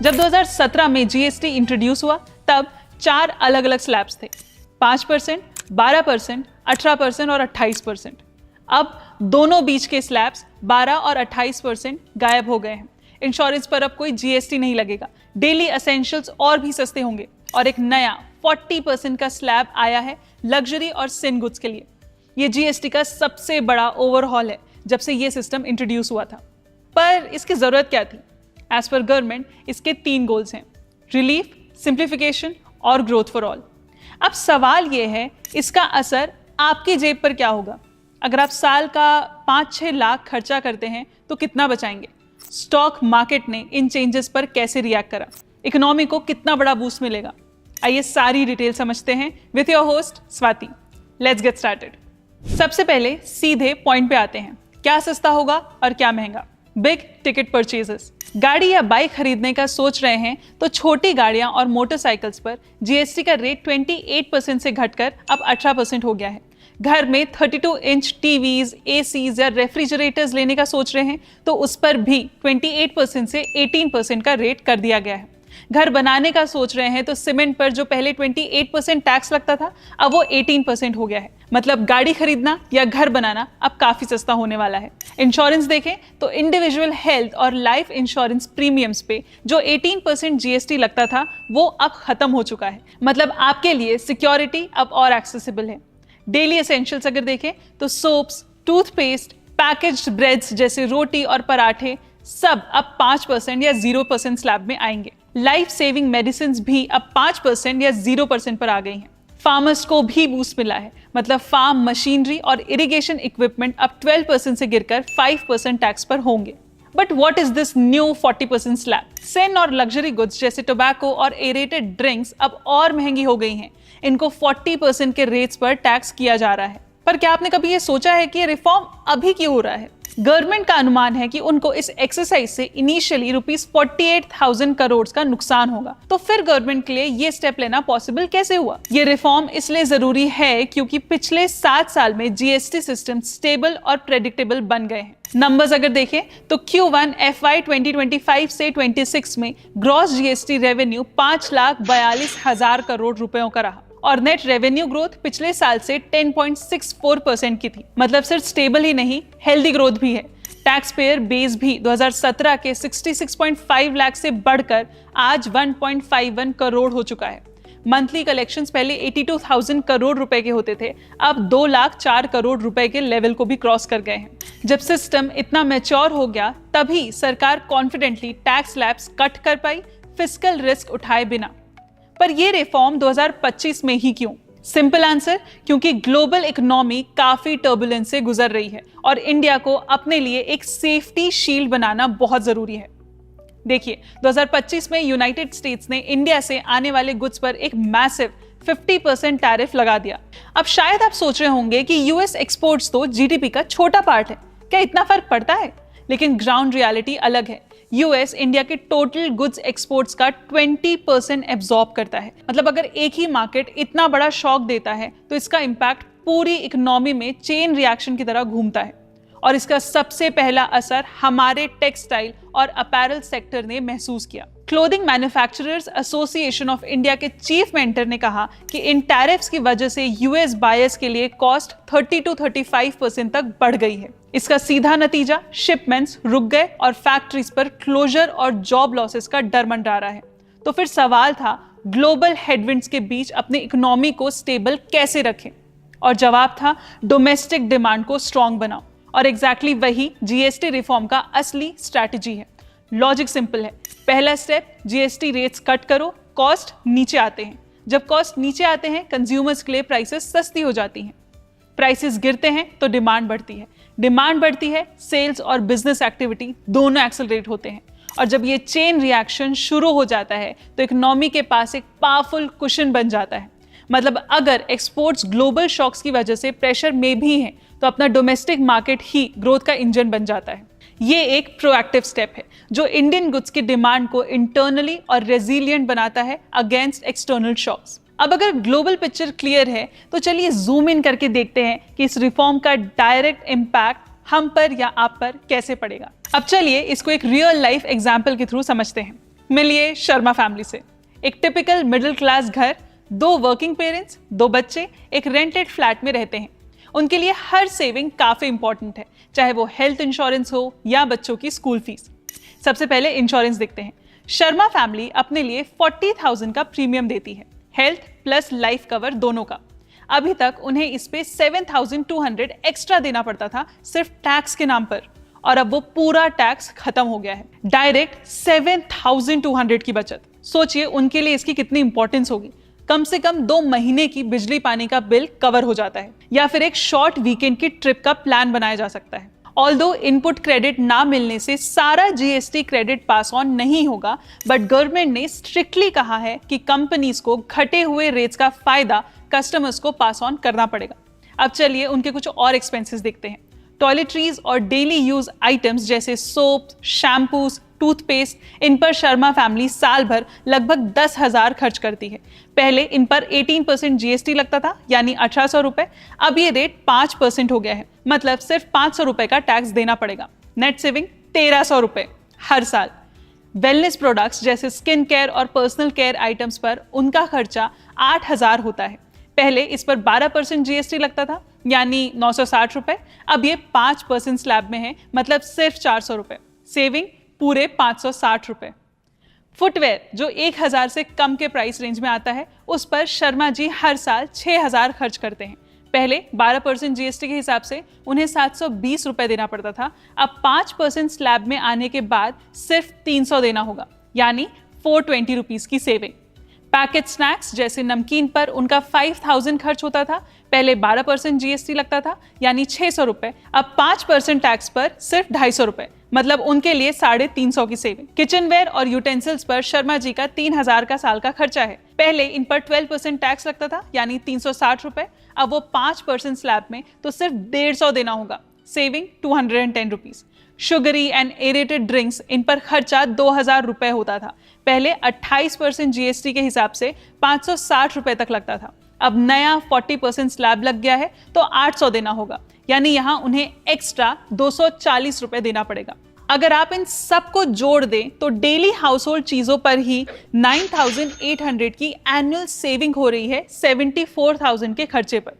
जब 2017 में GST introduce हुआ तब 4 अलग अलग स्लैब्स थे, 5%, 12%, 18% और 28%। अब दोनों बीच के स्लैब्स 12 और 28% गायब हो गए हैं। इंश्योरेंस पर अब कोई जीएसटी नहीं लगेगा, डेली एसेंशियल्स और भी सस्ते होंगे और एक नया 40% का स्लैब आया है लग्जरी और सिन गुड्स के लिए। ये जीएसटी का सबसे बड़ा ओवरहॉल है जब से ये सिस्टम इंट्रोड्यूस हुआ था। पर इसकी जरूरत क्या थी? एज पर गवर्नमेंट इसके 3 गोल्स हैं, रिलीफ, सिंप्लीफिकेशन और ग्रोथ फॉर ऑल। अब सवाल ये है, इसका असर आपकी जेब पर क्या होगा? अगर आप साल का 5-6 लाख खर्चा करते हैं तो कितना बचाएंगे? स्टॉक मार्केट ने इन चेंजेस पर कैसे रिएक्ट करा? इकोनॉमी को कितना बड़ा बूस्ट मिलेगा? आइए सारी डिटेल समझते हैं with your host Swati. Let's get started. सबसे पहले सीधे पॉइंट पे आते हैं, क्या सस्ता होगा और क्या महंगा? Big ticket purchases. गाड़ी या बाइक खरीदने का सोच रहे हैं तो छोटी गाड़ियां और मोटरसाइकिल्स पर जीएसटी का रेट 28% से घटकर अब 18% हो गया है। घर में 32 इंच टीवीज, एसीज या रेफ्रिजरेटर्स लेने का सोच रहे हैं तो उस पर भी 28% से 18% का रेट कर दिया गया है। घर बनाने का सोच रहे हैं तो सीमेंट पर जो पहले 28% टैक्स लगता था अब वो 18% हो गया है। मतलब गाड़ी खरीदना या घर बनाना अब काफी सस्ता होने वाला है। इंश्योरेंस देखें तो इंडिविजुअल हेल्थ और लाइफ इंश्योरेंस प्रीमियम्स पे जो 18% जीएसटी लगता था वो अब खत्म हो चुका है। मतलब आपके लिए सिक्योरिटी अब और एक्सेसिबल है। डेली एसेंशियल्स अगर देखें तो सोप्स, टूथपेस्ट, पैकेज्ड ब्रेड्स जैसे रोटी और पराठे सब अब 5% या 0% स्लैब में आएंगे। लाइफ सेविंग मेडिसिन भी अब 5% या 0% पर आ गई हैं। फार्मर्स को भी बूस्ट मिला है, मतलब फार्म मशीनरी और इरिगेशन इक्विपमेंट अब 12% से गिरकर 5% टैक्स पर होंगे। But what is this new 40% slab? Sin और लग्जरी गुड्स जैसे टोबैको और एरेटेड ड्रिंक्स अब और महंगी हो गई हैं। इनको 40% के रेट्स पर टैक्स किया जा रहा है। पर क्या आपने कभी ये सोचा है कि ये रिफॉर्म अभी क्यों हो रहा है? गवर्नमेंट का अनुमान है कि उनको इस एक्सरसाइज से इनिशियली ₹48,000 करोड़ का नुकसान होगा। तो फिर गवर्नमेंट के लिए ये स्टेप लेना पॉसिबल कैसे हुआ? ये रिफॉर्म इसलिए जरूरी है क्योंकि पिछले 7 साल में जीएसटी सिस्टम स्टेबल और प्रेडिक्टेबल बन गए हैं। नंबर्स अगर देखें तो Q1 FY 2025 से 26 में ग्रॉस जीएसटी रेवेन्यू 5,42,000 करोड़ रुपयों का रहा और नेट रेवेन्यू ग्रोथ पिछले साल से 10.64% की थी। मतलब सिर्फ स्टेबल ही नहीं, हेल्दी ग्रोथ भी है। टैक्स पेयर बेस भी 2017 के 66.5 लाख से बढ़कर आज 1.51 करोड़ हो चुका है। मंथली कलेक्शंस पहले 82,000 करोड़ रुपए के होते थे, अब 2,04 करोड़ रुपए के लेवल को भी क्रॉस कर गए हैं। जब सिस्टम इतना मैच्योर हो गया तभी सरकार कॉन्फिडेंटली टैक्स स्लैब्स कट कर पाई, फिस्कल रिस्क उठाए बिना। पर ये रिफॉर्म 2025 में ही क्यों? सिंपल आंसर, क्योंकि ग्लोबल इकोनॉमी काफी टर्बुलेंस से गुजर रही है और इंडिया को अपने लिए एक सेफ्टी शील्ड बनाना बहुत जरूरी है। देखिए, 2025 में यूनाइटेड स्टेट्स ने इंडिया से आने वाले गुड्स पर एक मैसिव 50% टैरिफ लगा दिया। अब शायद आप सोच रहे होंगे कि यूएस एक्सपोर्ट्स तो जीडीपी का छोटा पार्ट है, क्या इतना फर्क पड़ता है? लेकिन ग्राउंड रियलिटी अलग है। यूएस इंडिया के टोटल गुड्स एक्सपोर्ट्स का 20% एब्जॉर्ब करता है। मतलब अगर एक ही मार्केट इतना बड़ा शॉक देता है तो इसका इम्पैक्ट पूरी इकोनॉमी में चेन रिएक्शन की तरह घूमता है और इसका सबसे पहला असर हमारे टेक्सटाइल और अपैरल सेक्टर ने महसूस किया। Clothing manufacturers association of India के चीफ मेंटर ने कहा कि इन टैरिफ्स की वजह से यूएस बायर्स के लिए कॉस्ट 30 to 35% तक बढ़ गई है। इसका सीधा नतीजा शिपमेंट्स रुक गए और फैक्ट्रीज पर क्लोजर और जॉब लॉसेस का डर मंडरा रहा है। तो फिर सवाल था, ग्लोबल हेडविंड्स के बीच अपनी इकोनॉमी को स्टेबल कैसे रखें? और जवाब था, डोमेस्टिक डिमांड को स्ट्रॉन्ग बनाओ। और एग्जैक्टली वही जीएसटी रिफॉर्म का असली स्ट्रैटेजी है। लॉजिक सिंपल है, पहला स्टेप जीएसटी रेट्स कट करो, कॉस्ट नीचे आते हैं। जब कॉस्ट नीचे आते हैं कंज्यूमर्स के लिए प्राइसेस सस्ती हो जाती हैं। प्राइसेस गिरते हैं तो डिमांड बढ़ती है, डिमांड बढ़ती है, सेल्स और बिजनेस एक्टिविटी दोनों एक्सेलरेट होते हैं। और जब ये चेन रिएक्शन शुरू हो जाता है तो इकोनॉमी के पास एक पावरफुल कुशन बन जाता है। मतलब अगर एक्सपोर्ट्स ग्लोबल शॉक्स की वजह से प्रेशर में भी हैं तो अपना डोमेस्टिक मार्केट ही ग्रोथ का इंजन बन जाता है। ये एक प्रोएक्टिव स्टेप है जो इंडियन गुड्स की डिमांड को इंटरनली और रेजिलिएंट बनाता है अगेंस्ट एक्सटर्नल शॉक्स। अब अगर ग्लोबल पिक्चर क्लियर है तो चलिए जूम इन करके देखते हैं कि इस रिफॉर्म का डायरेक्ट इम्पैक्ट हम पर या आप पर कैसे पड़ेगा। अब चलिए इसको एक रियल लाइफ एग्जाम्पल के थ्रू समझते हैं। मिलिए शर्मा फैमिली से। एक टिपिकल मिडिल क्लास घर, 2 वर्किंग पेरेंट्स, 2 बच्चे एक रेंटेड फ्लैट में रहते हैं। उनके लिए हर सेविंग काफी इंपॉर्टेंट है, चाहे वो हेल्थ इंश्योरेंस हो या बच्चों की स्कूल फीस। सबसे पहले इंश्योरेंस देखते हैं। शर्मा फैमिली अपने लिए 40,000 का प्रीमियम देती है, हेल्थ प्लस लाइफ कवर दोनों का। अभी तक उन्हें इस पे 7,200 एक्स्ट्रा देना पड़ता था सिर्फ टैक्स के नाम पर, और अब वो पूरा टैक्स खत्म हो गया है। डायरेक्ट 7,200 की बचत। सोचिए उनके लिए इसकी कितनी इंपॉर्टेंस होगी। कम से कम 2 महीने की बिजली पानी का बिल कवर हो जाता है, या फिर एक शॉर्ट वीकेंड की ट्रिप का प्लान बनाया जा सकता है। ऑल्दो इनपुट क्रेडिट ना मिलने से सारा जीएसटी क्रेडिट पास ऑन नहीं होगा, बट गवर्नमेंट ने स्ट्रिक्टली कहा है कि कंपनीज को घटे हुए रेट्स का फायदा कस्टमर्स को पास ऑन करना पड़ेगा। अब चलिए उनके कुछ और एक्सपेंसेस देखते हैं। टॉयलेटरीज और डेली यूज आइटम्स जैसे सोप, शैम्पूज, टूथपेस्ट, इन पर शर्मा फैमिली साल भर लगभग 10,000 खर्च करती है। पहले इन पर 18% जीएसटी लगता था, यानी 1,800 रुपए। अब ये रेट 5% हो गया है, मतलब सिर्फ 500 रुपए का टैक्स देना पड़ेगा। नेट सेविंग 1,300 रुपए हर साल। वेलनेस प्रोडक्ट्स जैसे स्किन केयर और पर्सनल केयर आइटम्स पर उनका खर्चा 8,000 होता है। पहले इस पर 12% जीएसटी लगता था, यानी 960 रुपए। अब ये 5% स्लैब में है, मतलब सिर्फ 400 रुपए। सेविंग पूरे 560 रुपए। फुटवेयर जो 1,000 से कम के प्राइस रेंज में आता है, उस पर शर्मा जी हर साल 6,000 खर्च करते हैं। पहले 12% जीएसटी के हिसाब से उन्हें 720 रुपए देना पड़ता था। अब 5% स्लैब में आने के बाद सिर्फ 300 देना होगा, यानी 420 रुपीज की सेविंग। पैकेट स्नैक्स जैसे नमकीन पर उनका 5,000 खर्च होता था। पहले 12% जीएसटी लगता था, यानी 600 रुपए। अब 5% टैक्स पर सिर्फ 250 रुपए, मतलब उनके लिए 350 की सेविंग। किचनवेयर और यूटेंसिल्स पर शर्मा जी का 3,000 का साल का खर्चा है। पहले इन पर 12% टैक्स लगता था, यानी 360 रुपए। अब वो 5% स्लैब में, तो सिर्फ 150 देना होगा। Saving 210 rupees. Sugary and aerated drinks, इन पर खर्चा 2,000 रुपए होता था। पहले 28% जीएसटी के हिसाब से 560 रुपए तक लगता था। अब नया 40% स्लैब लग गया है, तो 800 देना होगा, यानी यहाँ उन्हें एक्स्ट्रा 240 रुपए देना पड़ेगा। अगर आप इन सबको जोड़ दें तो डेली हाउस होल्ड चीजों पर ही 9,800 की एनुअल सेविंग हो रही है 74,000 के खर्चे पर।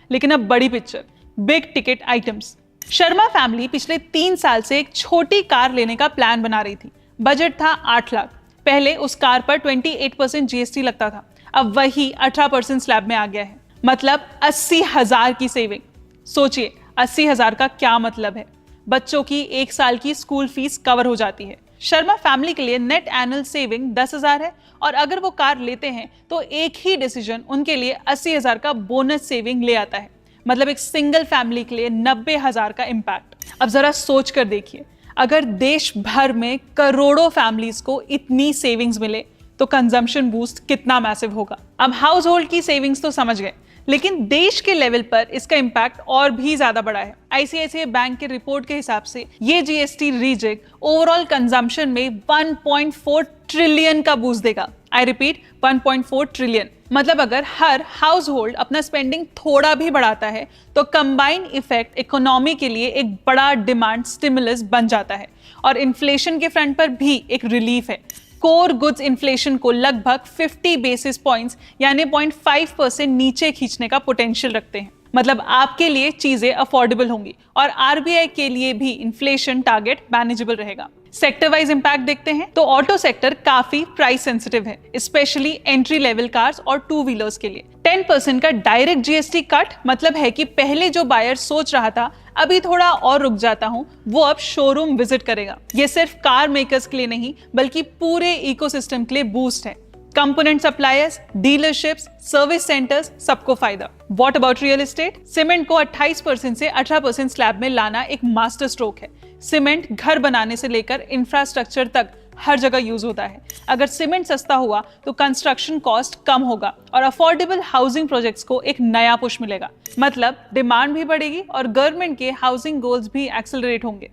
लेकिन अब बड़ी picture, big ticket items. Sharma family पिछले 3 साल से एक छोटी कार लेने का प्लान बना रही थी। बजट था 8 लाख। पहले उस कार पर 28% जीएसटी लगता था, अब वही 18% स्लैब में आ गया है, मतलब 80,000 की सेविंग। सोचिए 80,000 का क्या मतलब है। बच्चों की 1 साल की स्कूल फीस कवर हो जाती है। शर्मा फैमिली के लिए नेट एनुअल सेविंग 10,000 है, और अगर वो कार लेते हैं तो एक ही डिसीजन उनके लिए 80,000 का बोनस सेविंग ले आता है, मतलब एक सिंगल फैमिली के लिए 90,000 का इम्पैक्ट। अब जरा सोच कर देखिए, अगर देश भर में करोड़ों फैमिलीज को इतनी सेविंग्स मिले तो कंजम्पशन बूस्ट कितना मैसिव होगा। अब हाउस होल्ड की सेविंग्स तो समझ गए, लेकिन देश के लेवल पर इसका इम्पैक्ट और भी ज्यादा बड़ा है। आईसीआईसीआई बैंक के रिपोर्ट के हिसाब से ये जीएसटी रीजिग ओवरऑल कंजम्पशन में 1.4 ट्रिलियन का बूस्ट देगा। I repeat, 1.4 trillion. मतलब अगर हर हाउस होल्ड अपना स्पेंडिंग थोड़ा भी बढ़ाता है तो कंबाइंड इफेक्ट इकोनॉमी के लिए एक बड़ा डिमांड स्टिमुलस बन जाता है, और इन्फ्लेशन के फ्रंट पर भी एक रिलीफ है। कोर गुड्स इन्फ्लेशन को लगभग 50 बेसिस पॉइंट्स यानी 0.5% नीचे खींचने का पोटेंशियल रखते हैं। मतलब आपके लिए चीजें अफोर्डेबल होंगी, और आरबीआई के लिए भी इन्फ्लेशन टारगेट मैनेजेबल रहेगा। सेक्टर वाइज इंपैक्ट देखते हैं तो ऑटो सेक्टर काफी प्राइस सेंसिटिव है, स्पेशली एंट्री लेवल कार्स और 2 व्हीलर्स के लिए। 10% का डायरेक्ट जीएसटी कट मतलब है कि पहले जो बायर सोच रहा था अभी थोड़ा और रुक जाता हूं, वो अब शोरूम विजिट करेगा। ये सिर्फ कार मेकर्स के लिए नहीं, बल्कि पूरे इकोसिस्टम के लिए बूस्ट है। Component suppliers, dealerships, service centres, सबको फायदा। What about real estate? Cement को 28% से 18% स्लैब में लाना एक मास्टर स्ट्रोक है। सीमेंट घर बनाने से लेकर इंफ्रास्ट्रक्चर तक हर जगह यूज होता है। अगर सीमेंट सस्ता हुआ तो कंस्ट्रक्शन कॉस्ट कम होगा और अफोर्डेबल हाउसिंग प्रोजेक्ट्स को एक नया पुश मिलेगा। मतलब डिमांड भी बढ़ेगी और गवर्नमेंट के हाउसिंग गोल्स भी एक्सेलरेट होंगे।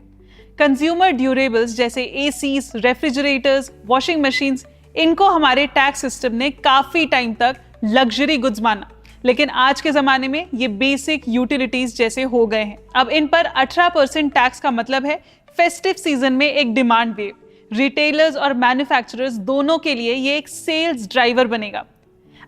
कंज्यूमर ड्यूरेबल्स जैसे एसीज, रेफ्रिजरेटर्स, वॉशिंग मशीन्स, इनको हमारे टैक्स सिस्टम ने काफी टाइम तक लग्जरी गुड्स माना, लेकिन आज के जमाने में ये बेसिक यूटिलिटीज जैसे हो गए हैं। अब इन पर 18% टैक्स का मतलब है फेस्टिव सीजन में एक डिमांड वेव। रिटेलर्स और मैन्युफैक्चरर्स दोनों के लिए ये एक सेल्स ड्राइवर बनेगा।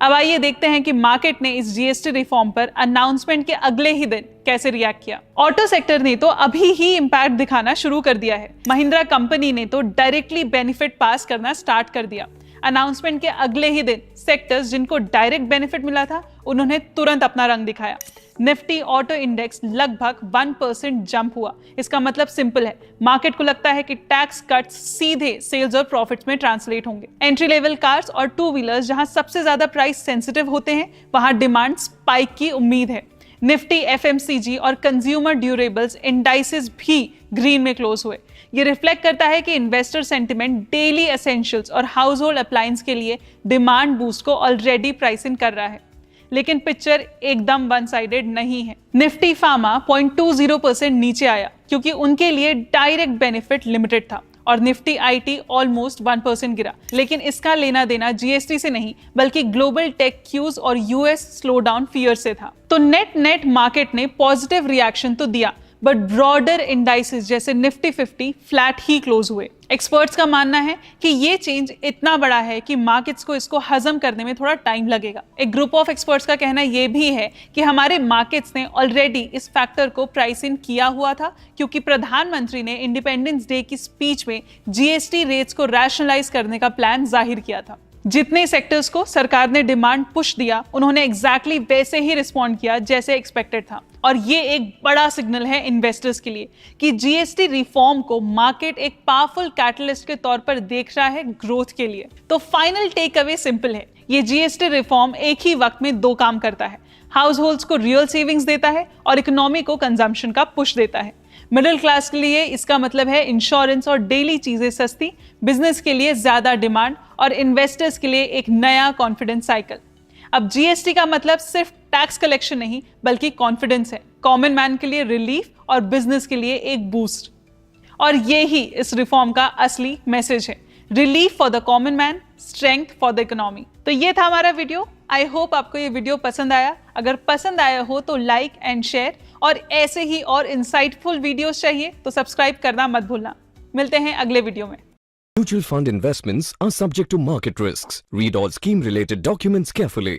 अब आइए देखते हैं कि मार्केट ने इस जीएसटी रिफॉर्म पर अनाउंसमेंट के अगले ही दिन कैसे रिएक्ट किया। ऑटो सेक्टर ने तो अभी ही इंपैक्ट दिखाना शुरू कर दिया है। महिंद्रा कंपनी ने तो डायरेक्टली बेनिफिट पास करना स्टार्ट कर दिया। अनाउंसमेंट के अगले ही दिन सेक्टर्स जिनको डायरेक्ट बेनिफिट मिला था उन्होंने तुरंत अपना रंग दिखाया। निफ्टी ऑटो इंडेक्स लगभग 1% जंप हुआ। इसका मतलब सिंपल है, मार्केट को लगता है कि टैक्स कट्स सीधे सेल्स और प्रॉफिट्स में ट्रांसलेट होंगे। एंट्री लेवल कार्स और टू व्हीलर्स जहां सबसे ज्यादा प्राइस सेंसिटिव होते हैं वहां डिमांड स्पाइक की उम्मीद है। निफ्टी एफएमसीजी और कंज्यूमर ड्यूरेबल्स इंडाइसेस भी ग्रीन में क्लोज हुए। ये रिफ्लेक्ट करता है कि इन्वेस्टर सेंटिमेंट डेली एसेंशियल्स और हाउस होल्ड अप्लायंस के लिए डिमांड बूस्ट को ऑलरेडी प्राइस इन कर रहा है। लेकिन पिक्चर एकदम वन साइडेड नहीं है। निफ्टी फार्मा 0.20% नीचे आया क्योंकि उनके लिए डायरेक्ट बेनिफिट लिमिटेड था और निफ्टी आईटी ऑलमोस्ट 1% गिरा। लेकिन इसका लेना देना जीएसटी से नहीं बल्कि ग्लोबल टेक क्यूज और यूएस स्लोडाउन फियर से था। तो नेट मार्केट ने पॉजिटिव रिएक्शन तो दिया बट ब्रॉडर इंडाइसेस जैसे निफ्टी 50 फ्लैट ही क्लोज हुए। एक्सपर्ट्स का मानना है कि ये चेंज इतना बड़ा है कि मार्केट्स को इसको हजम करने में थोड़ा टाइम लगेगा। एक ग्रुप ऑफ एक्सपर्ट्स का कहना ये भी है कि हमारे मार्केट्स ने ऑलरेडी इस फैक्टर को प्राइस इन किया हुआ था क्योंकि प्रधानमंत्री ने इंडिपेंडेंस डे की स्पीच में जीएसटी रेट्स को रैशनलाइज करने का प्लान जाहिर किया था। जितने सेक्टर्स को सरकार ने डिमांड पुश दिया उन्होंने एग्जैक्टली वैसे ही रिस्पॉन्ड किया जैसे एक्सपेक्टेड था। और ये एक बड़ा सिग्नल है इन्वेस्टर्स के लिए कि जीएसटी रिफॉर्म को मार्केट एक पावरफुल कैटलिस्ट के तौर पर देख रहा है ग्रोथ के लिए। तो फाइनल टेक अवे सिंपल है, ये जीएसटी रिफॉर्म एक ही वक्त में दो काम करता है। हाउस होल्ड्स को रियल सेविंग्स देता है और इकोनॉमी को कंजम्पशन का पुश देता है। मिडिल क्लास के लिए इसका मतलब है इंश्योरेंस और डेली चीजें सस्ती, बिजनेस के लिए ज्यादा डिमांड और इन्वेस्टर्स के लिए एक नया कॉन्फिडेंस साइकिल। अब जीएसटी का मतलब सिर्फ टैक्स कलेक्शन नहीं बल्कि कॉन्फिडेंस है। कॉमन मैन के लिए रिलीफ और बिजनेस के लिए एक बूस्ट। और ये ही इस रिफॉर्म का असली मैसेज है, relief for the common man, strength for the economy. तो ये था हमारा वीडियो। आई होप आपको ये वीडियो पसंद आया। अगर पसंद आया हो तो लाइक एंड शेयर और ऐसे ही और इंसाइटफुल वीडियोस चाहिए तो सब्सक्राइब करना मत भूलना। मिलते हैं अगले वीडियो में। Mutual fund investments are subject to market risks. Read all scheme-related documents carefully.